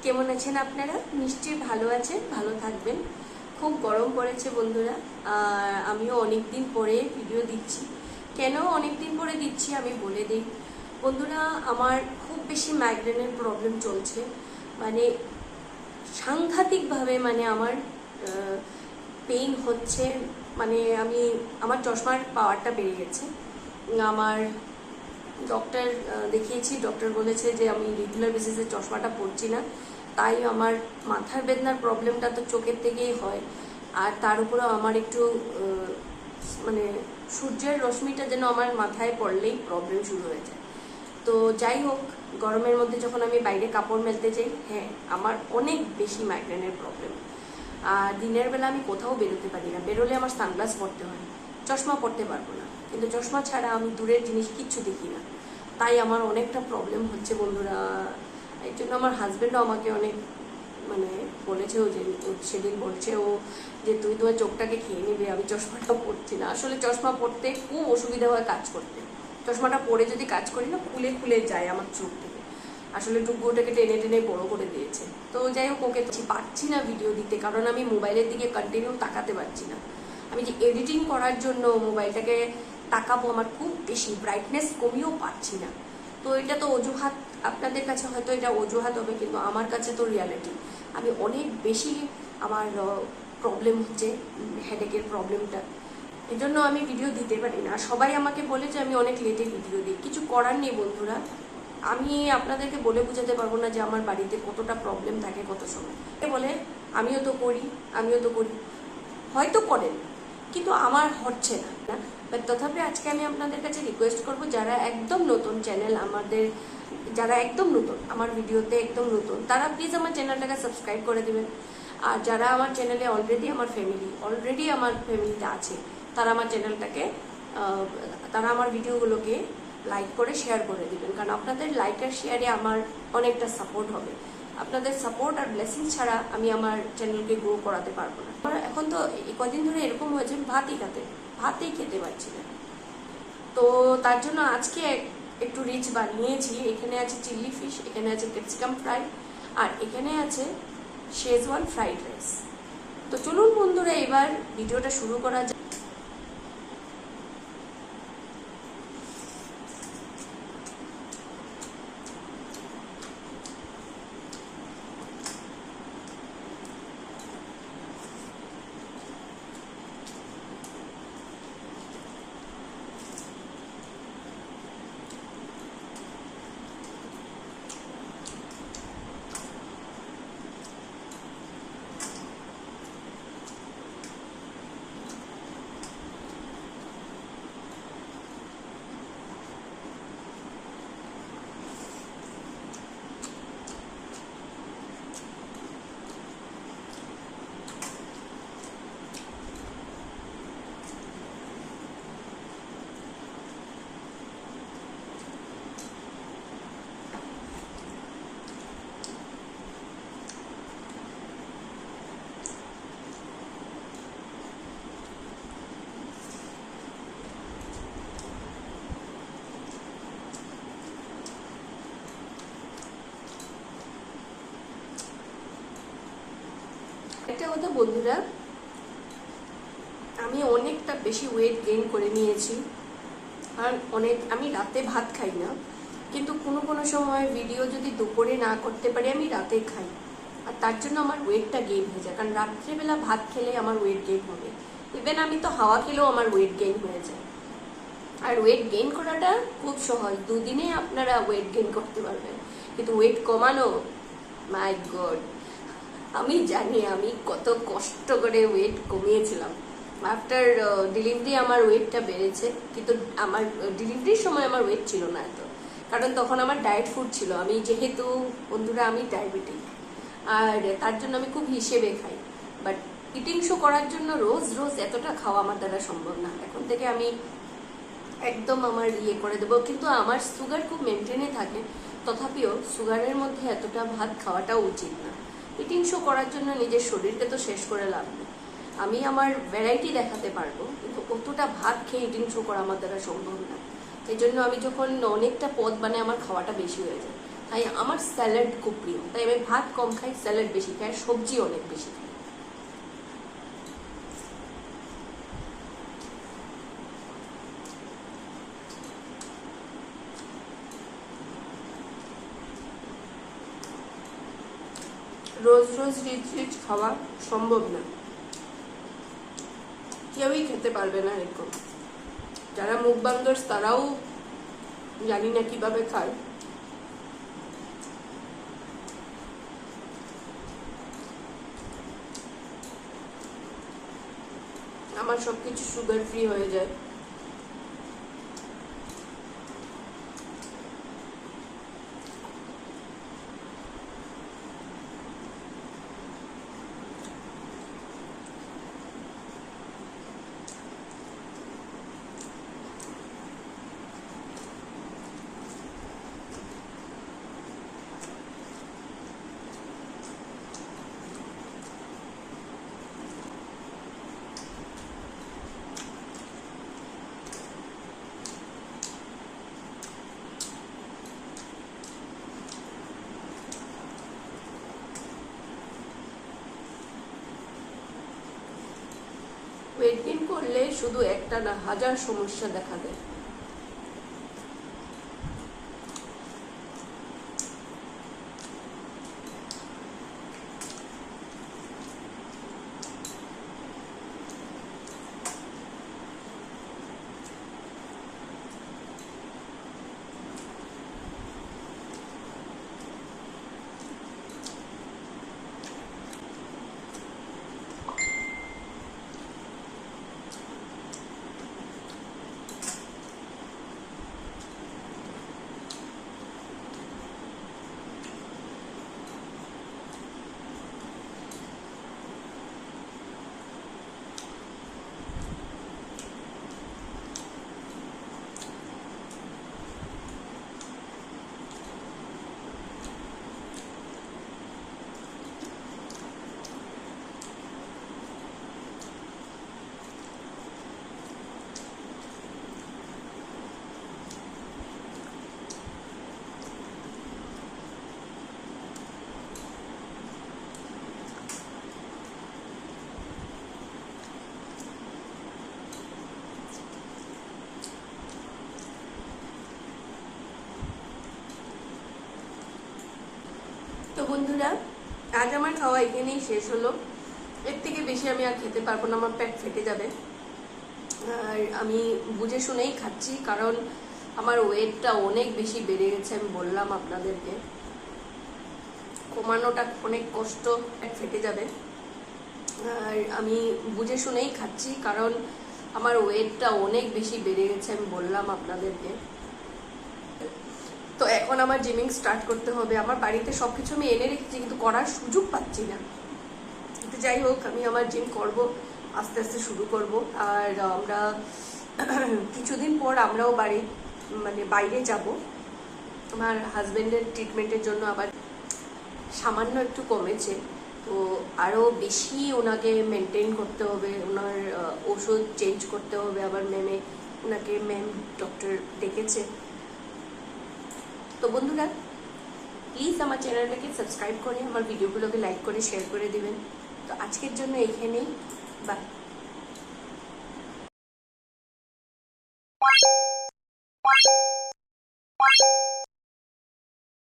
কেমন আছেন আপনারা? নিশ্চয়ই ভালো আছেন, ভালো থাকবেন। খুব গরম পড়েছে বন্ধুরা, আর আমিও অনেক দিন পরে ভিডিও দিচ্ছি। কেন অনেক দিন পরে দিচ্ছি আমি বলে দিই বন্ধুরা। আমার খুব বেশি মাইগ্রেনের প্রবলেম চলছে, মানে সাংঘাতিকভাবে, মানে আমার পেইন হচ্ছে। মানে আমার চশমার পাওয়ারটা বেড়ে গেছে। আমার ডক্টর দেখিয়েছি, ডক্টর বলেছে যে আমি রেগুলার বেসিসে চশমাটা পরছি না, তাই আমার মাথার বেদনার প্রবলেমটা তো চোখের থেকেই হয়। আর তার উপরেও আমার একটু মানে সূর্যের রশ্মিটা যেন আমার মাথায় পড়লেই প্রবলেম শুরু হয়ে যায়। তো যাই হোক, গরমের মধ্যে যখন আমি বাইরে কাপড় মেলতে যাই, হ্যাঁ আমার অনেক বেশি মাইগ্রেনের প্রবলেম। আর দিনের বেলা আমি কোথাও বেরোতে পারি না, বেরোলে আমার সানগ্লাস পরতে হয়, চশমা পরতে পারবো না। কিন্তু চশমা ছাড়া আমি দূরের জিনিস কিচ্ছু দেখি না, তাই আমার অনেকটা প্রবলেম হচ্ছে বন্ধুরা। এই জন্য আমার হাজব্যান্ডও আমাকে অনেক মানে বলেছে, ও যে সেদিন বলছে ও যে তুই তোমার চোখটাকে খেয়ে নিবি, আমি চশমাটা পরছি না। আসলে চশমা পরতে খুব অসুবিধা হয় কাজ করতে। চশমাটা পরে যদি কাজ করি না, খুলে খুলে যায় আমার চোখ থেকে। আসলে টুকুটাকে টেনে টেনে বড় করে দিয়েছে। তো যাই হোক, ওকে পারছি না ভিডিও দিতে, কারণ আমি মোবাইলের দিকে কন্টিনিউ তাকাতে পারছি না। আমি যে এডিটিং করার জন্য মোবাইলটাকে তাকাবো, আমার খুব বেশি ব্রাইটনেস কমিয়েও পারছি না। তো এটা তো অজুহাত, আপনাদের কাছে হয়তো এটা অজুহাত হবে, কিন্তু আমার কাছে তো রিয়ালিটি। আমি অনেক বেশি আমার প্রবলেম হচ্ছে, হেডেকের প্রবলেমটা। এই জন্য আমি ভিডিও দিতে পারি না। সবাই আমাকে বলে যে আমি অনেক লেটে ভিডিও দিই, কিছু করার নেই বন্ধুরা। আমি আপনাদেরকে বলে বোঝাতে পারবো না যে আমার বাড়িতে কতটা প্রবলেম থাকে কত সময়। বলে আমিও তো করি, হয়তো করেন, কিন্তু আমার হচ্ছে না। বাট তথাপি আজকে আমি আপনাদের কাছে রিকোয়েস্ট করব, যারা একদম নতুন চ্যানেল আমাদের, যারা একদম নতুন আমার ভিডিওতে একদম নতুন, তারা প্লিজ আমার চ্যানেলটাকে সাবস্ক্রাইব করে দেবেন। আর যারা আমার চ্যানেলে অলরেডি আমার ফ্যামিলিতে আছে, তারা আমার চ্যানেলটাকে তারা আমার ভিডিওগুলোকে লাইক করে শেয়ার করে দিবেন, কারণ আপনাদের লাইক আর শেয়ারে আমার অনেকটা সাপোর্ট হবে। আপনাদের সাপোর্ট আর ব্লেসিং ছাড়া আমি আমার চ্যানেলকে গ্রো করাতে পারবো না। এখন তো কদিন ধরে এরকম হয়েছে, ভাতই খেতে পারছি না। তো তার জন্য আজকে একটু রিচ বানিয়েছি। এখানে আছে চিলি ফিশ, এখানে আছে ক্যাপসিকাম ফ্রাই, আর এখানে আছে শেজওয়ান ফ্রাইড রাইস। তো চলুন বন্ধুরা, এবার ভিডিওটা শুরু করা যাক। একটা কথা বন্ধুরা, আমি অনেকটা বেশি ওয়েট গেইন করে নিয়েছি। আর আমি রাতে ভাত খাই না, কিন্তু কোনো সময় ভিডিও যদি দুপুরে না করতে পারি, আমি রাতে খাই। আর তার জন্য আমার ওয়েটটা গেইন হয়ে যায়, কারণ রাত্রেবেলা ভাত খেলে আমার ওয়েট গেইন হবে। ইভেন আমি তো হাওয়া খেলেও আমার ওয়েট গেইন হয়ে যায়। আর ওয়েট গেইন করাটা খুব সহজ, দুদিনে আপনারা ওয়েট গেইন করতে পারবেন। কিন্তু ওয়েট কমানো, মাই গড, আমি জানি আমি কত কষ্ট করে ওয়েট কমিয়েছিলাম। আফটার ডেলিভারি আমার ওয়েটটা বেড়েছে, কিন্তু আমার ডেলিভারির সময় আমার ওয়েট ছিল না এত, কারণ তখন আমার ডায়েট ফুড ছিল। আমি যেহেতু বন্ধুরা আমি ডায়াবেটিক, আর তার জন্য আমি খুব হিসেবে খাই। বাট ইটিং শো করার জন্য রোজ রোজ এতটা খাওয়া আমার দ্বারা সম্ভব না। এখন থেকে আমি একদম আমার করে দেবো, কিন্তু আমার সুগার খুব মেনটেনে থাকে। তথাপিও সুগারের মধ্যে এতটা ভাত খাওয়াটাও উচিত না। ইটিং শো করার জন্য নিজের শরীরকে তো শেষ করে লাভ নেই। আমি আমার ভ্যারাইটি দেখাতে পারবো, কিন্তু অতটা ভাত খেয়ে ইটিং শো করা আমার দ্বারা সম্ভব না। এই জন্য আমি যখন অনেকটা পদ বানাই, আমার খাওয়াটা বেশি হয়ে যায়। তাই আমার স্যালাড খুব প্রিয়, তাই আমি ভাত কম খাই, স্যালাড বেশি খাই, সবজি অনেক বেশি খাই। রোজ রোজ রিচ রিচ খাওয়া সম্ভব না, কেউই খেতে পারবে না এরকম। যারা মুকবাঙ্গার্স তারাও জানি না কিভাবে খায়। আমার সবকিছু সুগার ফ্রি হয়ে যায়। ওয়েট গেইন করলে শুধু একটা না, হাজার সমস্যা দেখা দেয়। তো বন্ধুরা, আজ আমার খাওয়া এখানেই শেষ হলো। এর থেকে বেশি আমি আর খেতে পারবো না, আমার পেট ফেটে যাবে। আর আমি বুঝে শুনেই খাচ্ছি, কারণ আমার ওয়েটটা অনেক বেশি বেড়ে গেছে। আমি বললাম আপনাদেরকে, কমানোটা অনেক কষ্ট, পেট ফেটে যাবে। আর আমি বুঝে শুনেই খাচ্ছি, কারণ আমার ওয়েটটা অনেক বেশি বেড়ে গেছে। আমি বললাম আপনাদেরকে। তো এখন আমার জিমিং স্টার্ট করতে হবে। আমার বাড়িতে সবকিছু আমি এনে রেখেছি, কিন্তু করার সুযোগ পাচ্ছি না। তো যাই হোক, আমি আমার জিম করব, আস্তে আস্তে শুরু করব। আর আমরা কিছুদিন পর আমরাও বাইরে যাব। আমার হাজবেন্ডের ট্রিটমেন্টের জন্য আবার সামান্য একটু কমেছে, তো আরও বেশি ওনাকে মেনটেন করতে হবে, ওনার ওষুধ চেঞ্জ করতে হবে। আবার ম্যাম ডক্টর ডেকেছে। তো বন্ধুরা, প্লিজ আমার চ্যানেলটাকে সাবস্ক্রাইব করে আমার ভিডিওগুলোকে লাইক করে শেয়ার করে দিবেন। তো আজকের জন্য এখানেই, বাই।